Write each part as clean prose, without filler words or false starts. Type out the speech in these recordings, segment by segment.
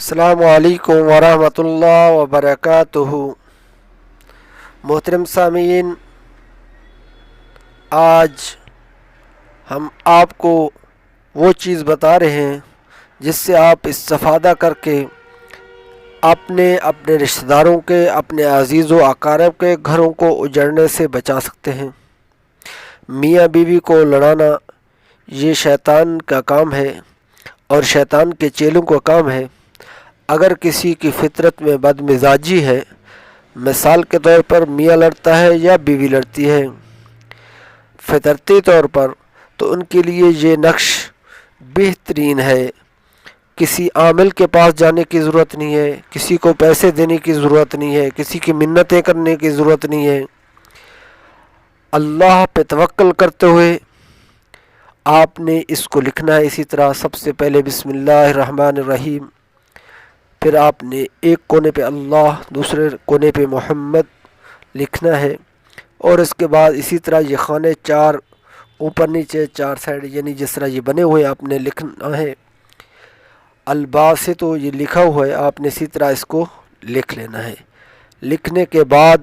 السلام علیکم ورحمۃ اللہ وبرکاتہ۔ محترم سامعین، آج ہم آپ کو وہ چیز بتا رہے ہیں جس سے آپ استفادہ کر کے اپنے رشتہ داروں کے، اپنے عزیز و اقارب کے گھروں کو اجڑنے سے بچا سکتے ہیں۔ میاں بیوی کو لڑانا یہ شیطان کا کام ہے اور شیطان کے چیلوں کا کام ہے۔ اگر کسی کی فطرت میں بد مزاجی ہے، مثال کے طور پر میاں لڑتا ہے یا بیوی لڑتی ہے فطرتی طور پر، تو ان کے لیے یہ نقش بہترین ہے۔ کسی عامل کے پاس جانے کی ضرورت نہیں ہے، کسی کو پیسے دینے کی ضرورت نہیں ہے، کسی کی منتیں کرنے کی ضرورت نہیں ہے۔ اللہ پہ توکل کرتے ہوئے آپ نے اس کو لکھنا ہے۔ اسی طرح سب سے پہلے بسم اللہ الرحمن الرحیم، پھر آپ نے ایک کونے پہ اللہ، دوسرے کونے پہ محمد لکھنا ہے، اور اس کے بعد اسی طرح یہ خانے چار اوپر نیچے چار سائڈ یعنی جس طرح یہ بنے ہوئے آپ نے لکھنا ہے۔ الباس سے تو یہ لکھا ہوا ہے، آپ نے اسی طرح اس کو لکھ لینا ہے۔ لکھنے کے بعد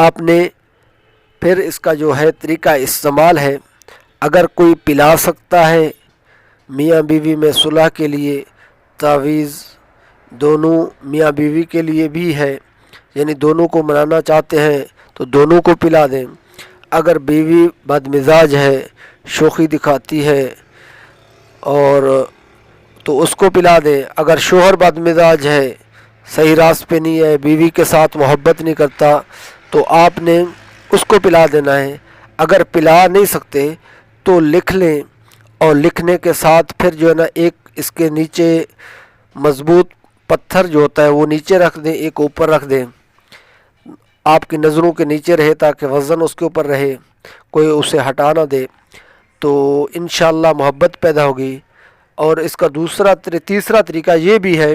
آپ نے پھر اس کا جو ہے طریقہ استعمال ہے، اگر کوئی پلا سکتا ہے میاں بیوی میں صلح کے لیے تعویذ، دونوں میاں بیوی کے لیے بھی ہے، یعنی دونوں کو منانا چاہتے ہیں تو دونوں کو پلا دیں۔ اگر بیوی بد مزاج ہے، شوخی دکھاتی ہے اور تو اس کو پلا دیں۔ اگر شوہر بد مزاج ہے، صحیح راست پہ نہیں ہے، بیوی کے ساتھ محبت نہیں کرتا، تو آپ نے اس کو پلا دینا ہے۔ اگر پلا نہیں سکتے تو لکھ لیں، اور لکھنے کے ساتھ پھر جو ہے نا ایک اس کے نیچے مضبوط پتھر جو ہوتا ہے وہ نیچے رکھ دیں، ایک اوپر رکھ دیں، آپ کی نظروں کے نیچے رہے تاکہ وزن اس کے اوپر رہے، کوئی اسے ہٹا نہ دے، تو انشاءاللہ محبت پیدا ہوگی۔ اور اس کا تیسرا طریقہ یہ بھی ہے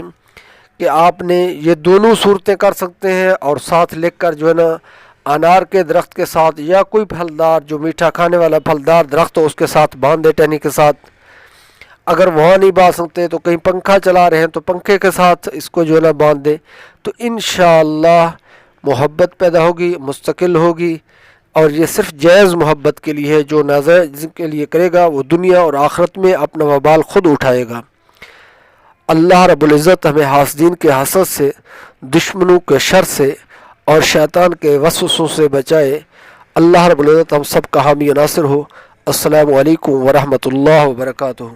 کہ آپ نے یہ دونوں صورتیں کر سکتے ہیں، اور ساتھ لکھ کر جو ہے نا انار کے درخت کے ساتھ یا کوئی پھلدار جو میٹھا کھانے والا پھلدار درخت ہو اس کے ساتھ باندھ دے ٹہنی کے ساتھ۔ اگر وہاں نہیں باندھ سکتے تو کہیں پنکھا چلا رہے ہیں تو پنکھے کے ساتھ اس کو جو ہے نا باندھ دیں، تو انشاءاللہ محبت پیدا ہوگی، مستقل ہوگی۔ اور یہ صرف جائز محبت کے لیے ہے، جو ناجائز کے لیے کرے گا وہ دنیا اور آخرت میں اپنا وبال خود اٹھائے گا۔ اللہ رب العزت ہمیں حاسدین کے حسد سے، دشمنوں کے شر سے اور شیطان کے وسوسوں سے بچائے۔ اللہ رب العزت ہم سب کا حامی و ناصر ہو۔ السلام علیکم ورحمۃ اللہ وبرکاتہ۔